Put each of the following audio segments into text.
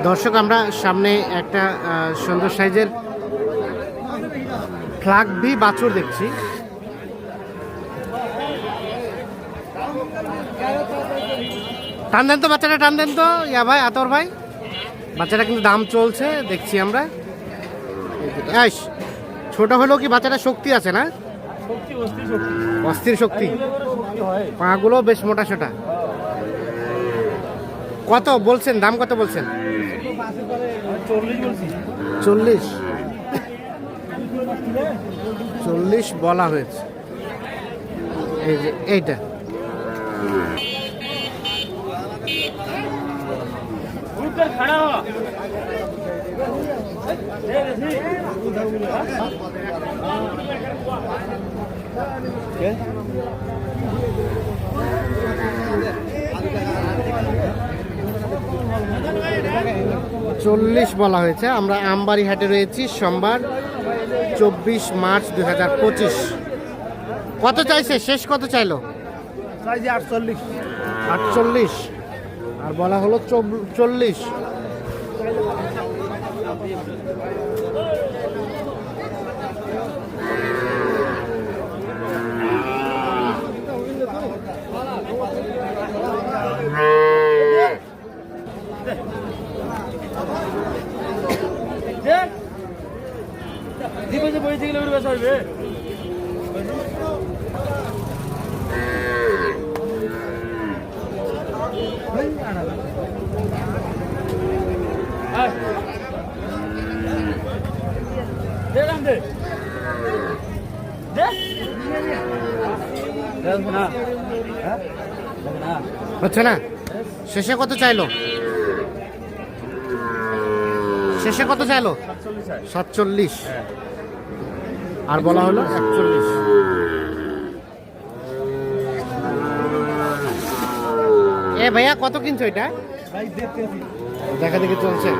দর্শক আমরা সামনে একটা সুন্দর সাইজের ফ্ল্যাগ ভি বাছুর দেখছি। টান দেন তো বাচ্চাটা, টান দেন তো ইয়া ভাই, আতর ভাই। বাচ্চাটা কিন্তু দাম চলছে দেখছি আমরা। ছোট হলেও কি বাচ্চাটা শক্তি আছে না? অস্থির শক্তি, পাগুলো বেশ মোটা সোটা। কত বলছেন, দাম কত বলছেন? 40 বলা হয়েছে। এই যে এইটা $40 বলা হয়েছে। আমরা আমবাড়ি হাটে রয়েছি, সোমবার 24 মার্চ 2025। কত চাইছে, শেষ কত চাইলো? 48 আর বলা হলো 40। হচ্ছে না? শেষে কত চাইলো? শেষে কত চাইলো? 47 আর বলা হলো 41। এ ভাইয়া কত কিনছো এটা? দেখা দেখি চলছে।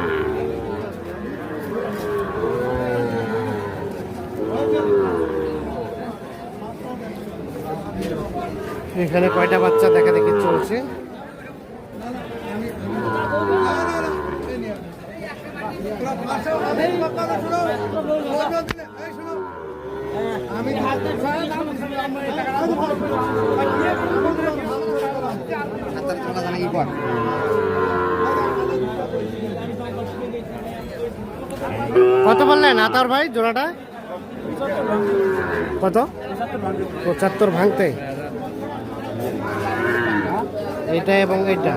এখানে কয়টা বাচ্চা দেখা দেখি চলছে। কত বললেন আতার ভাই জোড়াটা? কত? 75 ভাঙতে এইটা এবং এইটা।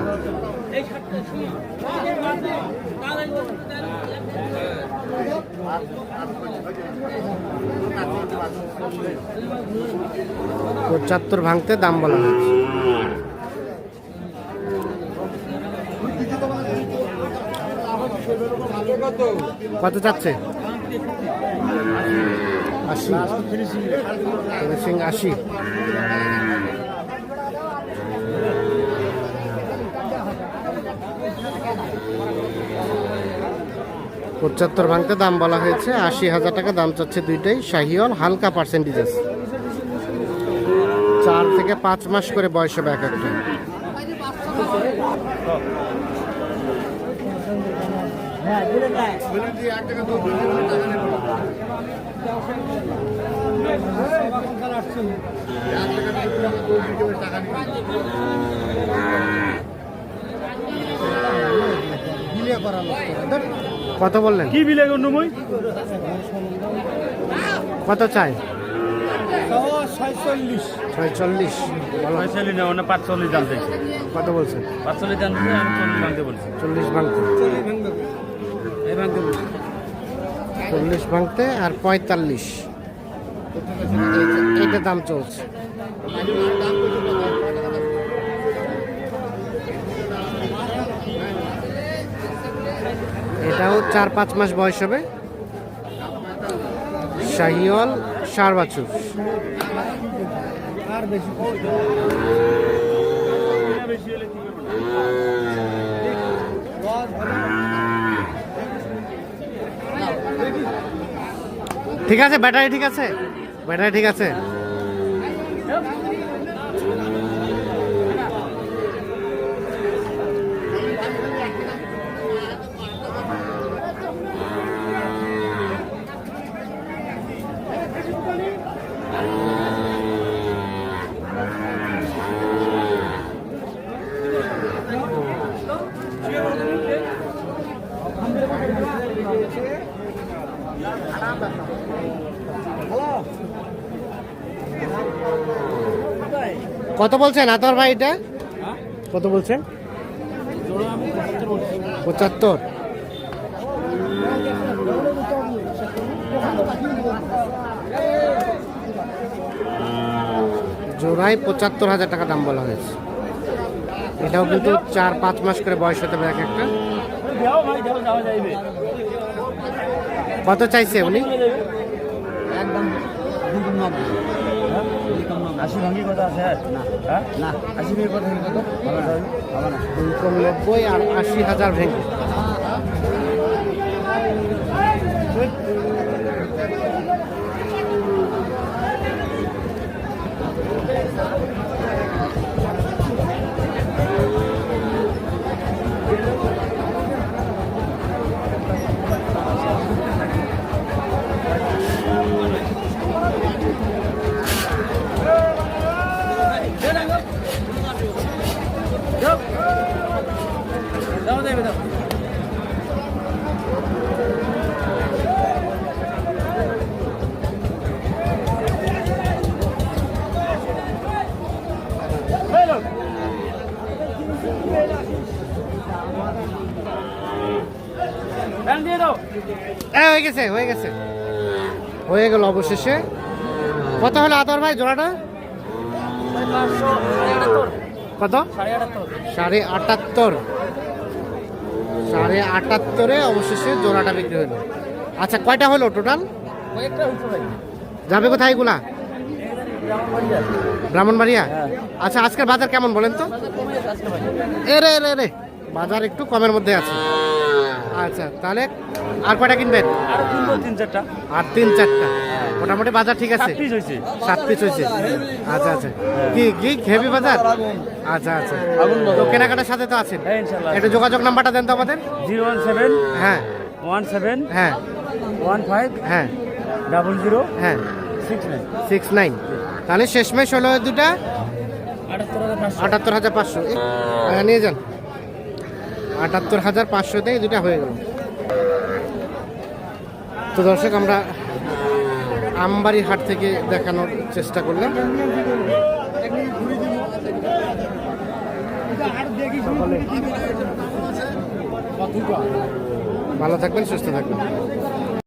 $75 ভাঙতে দাম বলা হয়েছে। কত চাচ্ছে? 80। $75 ভাঙতে দাম বলা হয়েছে। 80,000 টাকা দাম চাচ্ছে দুইটাই। শাহিওয়াল, হালকা পার্সেন্টেজ আছে। 4 থেকে 5 মাস করে বয়স হবে এক একটা। কত বললেন? কি বিলে গন্ডমই? কত চাই? 46 না, 45 দাম চাইছে। কত বলছেন? 45 দাম দিলে আমি 40 ভাঙতে বলছি। 40 ভাঙতে, 40 ভাঙতে আর 45 এইটা দাম চলছে। এটাও 4-5 মাস বয়স হবে। শাহিওয়াল, ষাঁড় বাছুর। ঠিক আছে, ব্যাটারি ঠিক আছে, ব্যাটারি ঠিক আছে। কত বলছেন আতর ভাই এটা? কত বলছেন? 75। জোড়ায় 75,000 টাকা দাম বলা হয়েছে। এটাও কিন্তু 4-5 মাস করে বয়স হতে পারে এক একটা। কত চাইছে উনি? একদম 80 ভাঙি কথা আছে না না 80 ভাঙি কথা কত হবে না 90 আর 80,000 ভেঙে। হয়ে গেছে হয়ে গেছে, হয়ে গেল অবশেষে। কত হলো আতর ভাই জোড়াটা? কত? 78,500। 78,500 অবশেষে জোড়াটা বিক্রি হলো। আচ্ছা কয়টা হলো টোটাল? যাবে কোথায় এগুলা? ব্রাহ্মণবাড়িয়া। আচ্ছা আজকের বাজার কেমন বলেন তো? এ রে রে রে, বাজার একটু কমের মধ্যে আছে। আচ্ছা তাহলে আর কয়টা কিনবেন? আর কিনবো 3-4টা। আর 3-4টা, মোটামুটি বাজার ঠিক আছে। 7 পিস হয়েছে। 7 পিস হয়েছে। আচ্ছা আচ্ছা, কি কি হেভি বাজার? আচ্ছা আচ্ছা, তো কেনাকাটার সাথে তো আছেন। হ্যাঁ ইনশাআল্লাহ। একটু যোগাযোগ নাম্বারটা দেন তো আমাদের। 017 হ্যাঁ 17 হ্যাঁ 15 হ্যাঁ 00 হ্যাঁ 69। 69। তাহলে শেষমেশ হলো দুটা 78,500। নিয়ে যান, 78,500-তে দুটা হয়ে গেল। তো দর্শক আমরা আমবাড়ি হাট থেকে দেখানোর চেষ্টা করলাম। ভালো থাকবেন, সুস্থ থাকবেন।